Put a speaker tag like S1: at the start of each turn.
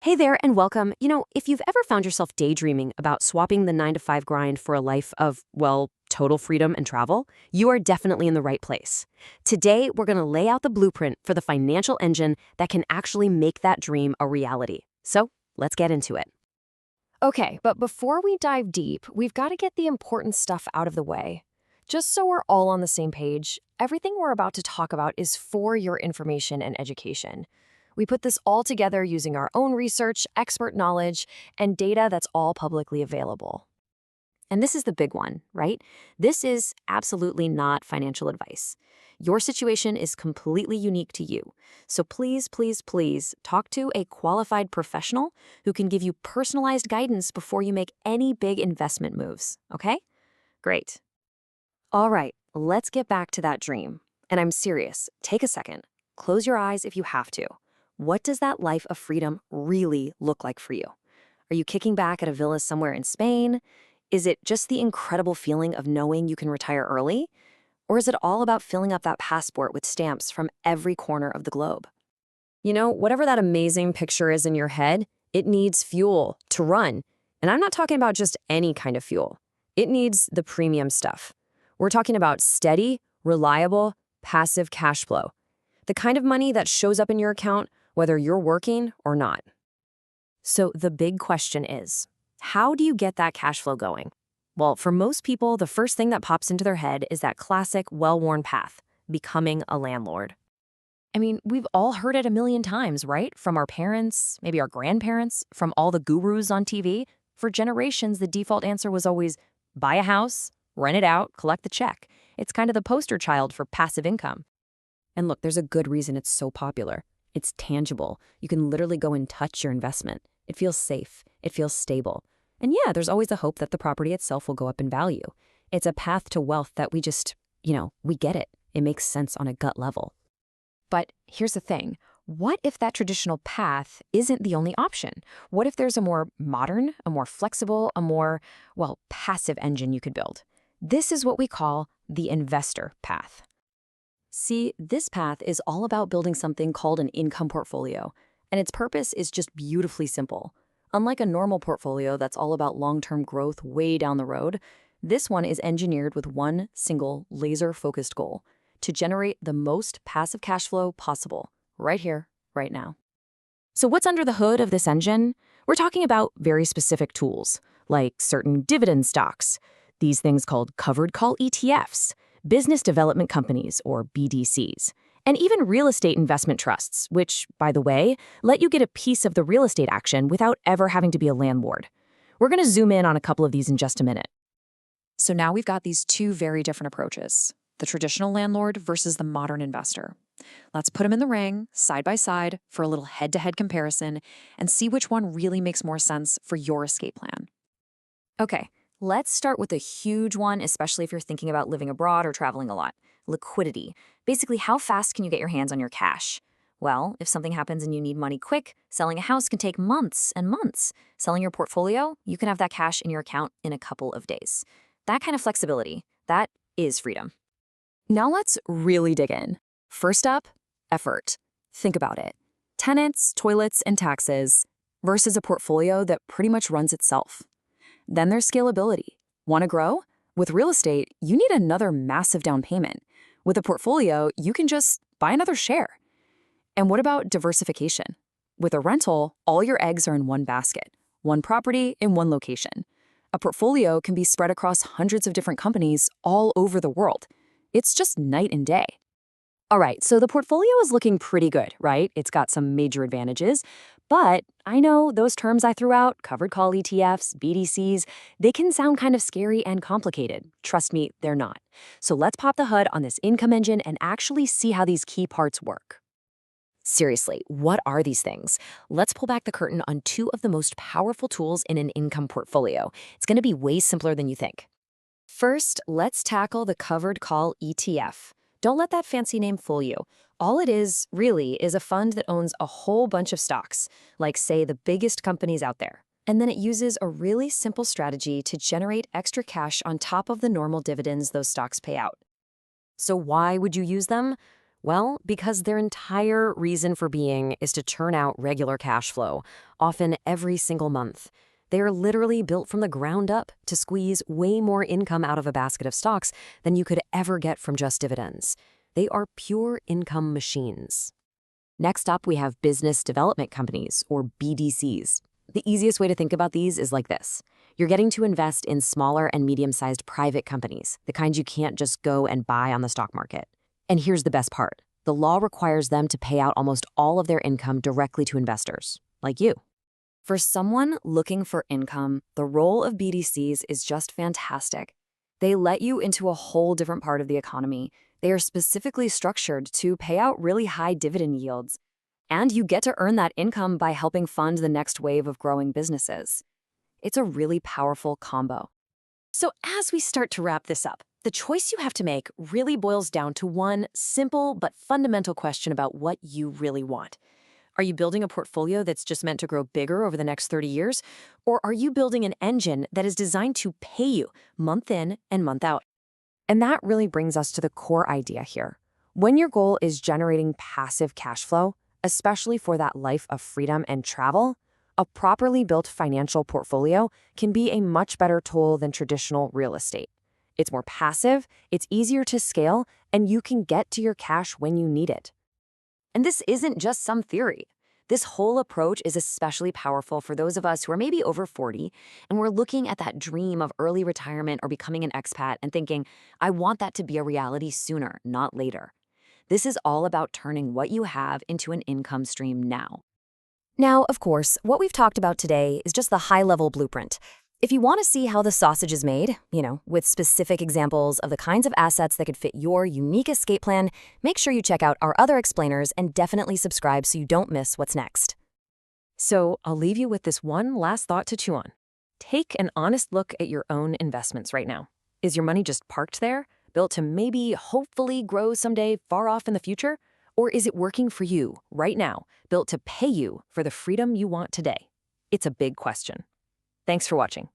S1: Hey there and welcome. If you've ever found yourself daydreaming about swapping the 9 to 5 grind for a life of, well, total freedom and travel, you are definitely in the right place. Today, we're going to lay out the blueprint for the financial engine that can actually make that dream a reality. So, let's get into it.
S2: Okay, but before we dive deep, we've got to get the important stuff out of the way. Just so we're all on the same page, everything we're about to talk about is for your information and education. We put this all together using our own research, expert knowledge, and data that's all publicly available.
S1: And this is the big one, right? This is absolutely not financial advice. Your situation is completely unique to you. So please, please, please talk to a qualified professional who can give you personalized guidance before you make any big investment moves, okay? Great. All right, let's get back to that dream. And I'm serious. Take a second. Close your eyes if you have to. What does that life of freedom really look like for you? Are you kicking back at a villa somewhere in Spain? Is it just the incredible feeling of knowing you can retire early? Or is it all about filling up that passport with stamps from every corner of the globe? Whatever that amazing picture is in your head, it needs fuel to run. And I'm not talking about just any kind of fuel. It needs the premium stuff. We're talking about steady, reliable, passive cash flow. The kind of money that shows up in your account whether you're working or not. So the big question is, how do you get that cash flow going? Well, for most people, the first thing that pops into their head is that classic, well-worn path, becoming a landlord. I mean, we've all heard it a million times, right? From our parents, maybe our grandparents, from all the gurus on TV. For generations, the default answer was always buy a house, rent it out, collect the check. It's kind of the poster child for passive income. And look, there's a good reason it's so popular. It's tangible. You can literally go and touch your investment. It feels safe. It feels stable. And yeah, there's always the hope that the property itself will go up in value. It's a path to wealth that we just, we get it. It makes sense on a gut level. But here's the thing. What if that traditional path isn't the only option? What if there's a more modern, a more flexible, a more, passive engine you could build? This is what we call the investor path. See, this path is all about building something called an income portfolio, and its purpose is just beautifully simple. Unlike a normal portfolio that's all about long-term growth way down the road, this one is engineered with one single laser-focused goal: to generate the most passive cash flow possible, right here, right now. So what's under the hood of this engine? We're talking about very specific tools, like certain dividend stocks, these things called covered call ETFs, business development companies, or BDCs, and even real estate investment trusts, which, by the way, let you get a piece of the real estate action without ever having to be a landlord. We're going to zoom in on a couple of these in just a minute. So now we've got these two very different approaches, the traditional landlord versus the modern investor. Let's put them in the ring, side by side, for a little head-to-head comparison and see which one really makes more sense for your escape plan. Okay. Let's start with a huge one, especially if you're thinking about living abroad or traveling a lot. Liquidity. Basically, how fast can you get your hands on your cash? Well, if something happens and you need money quick, selling a house can take months and months. Selling your portfolio, you can have that cash in your account in a couple of days. That kind of flexibility, that is freedom. Now let's really dig in. First up, effort. Think about it. Tenants, toilets, and taxes versus a portfolio that pretty much runs itself. Then there's scalability. Want to grow? With real estate, you need another massive down payment. With a portfolio, you can just buy another share. And what about diversification? With a rental, all your eggs are in one basket, one property in one location. A portfolio can be spread across hundreds of different companies all over the world. It's just night and day. All right, so the portfolio is looking pretty good, right? It's got some major advantages. But I know those terms I threw out, covered call ETFs, BDCs, they can sound kind of scary and complicated. Trust me, they're not. So let's pop the hood on this income engine and actually see how these key parts work. Seriously, what are these things? Let's pull back the curtain on two of the most powerful tools in an income portfolio. It's going to be way simpler than you think. First, let's tackle the covered call ETF. Don't let that fancy name fool you. All it is, really, is a fund that owns a whole bunch of stocks, like, say, the biggest companies out there. And then it uses a really simple strategy to generate extra cash on top of the normal dividends those stocks pay out. So why would you use them? Well, because their entire reason for being is to churn out regular cash flow, often every single month. They are literally built from the ground up to squeeze way more income out of a basket of stocks than you could ever get from just dividends. They are pure income machines. Next up, we have business development companies, or BDCs. The easiest way to think about these is like this. You're getting to invest in smaller and medium-sized private companies, the kind you can't just go and buy on the stock market. And here's the best part. The law requires them to pay out almost all of their income directly to investors, like you. For someone looking for income, the role of BDCs is just fantastic. They let you into a whole different part of the economy. They are specifically structured to pay out really high dividend yields. And you get to earn that income by helping fund the next wave of growing businesses. It's a really powerful combo.
S2: So as we start to wrap this up, the choice you have to make really boils down to one simple but fundamental question about what you really want. Are you building a portfolio that's just meant to grow bigger over the next 30 years? Or are you building an engine that is designed to pay you month in and month out? And that really brings us to the core idea here. When your goal is generating passive cash flow, especially for that life of freedom and travel, a properly built financial portfolio can be a much better tool than traditional real estate. It's more passive, it's easier to scale, and you can get to your cash when you need it.
S1: And this isn't just some theory. This whole approach is especially powerful for those of us who are maybe over 40 and we're looking at that dream of early retirement or becoming an expat and thinking, I want that to be a reality sooner, not later. This is all about turning what you have into an income stream now.
S2: Now, of course, what we've talked about today is just the high-level blueprint. If you want to see how the sausage is made, with specific examples of the kinds of assets that could fit your unique escape plan, make sure you check out our other explainers and definitely subscribe so you don't miss what's next. So I'll leave you with this one last thought to chew on. Take an honest look at your own investments right now. Is your money just parked there, built to maybe, hopefully grow someday far off in the future? Or is it working for you right now, built to pay you for the freedom you want today? It's a big question. Thanks for watching.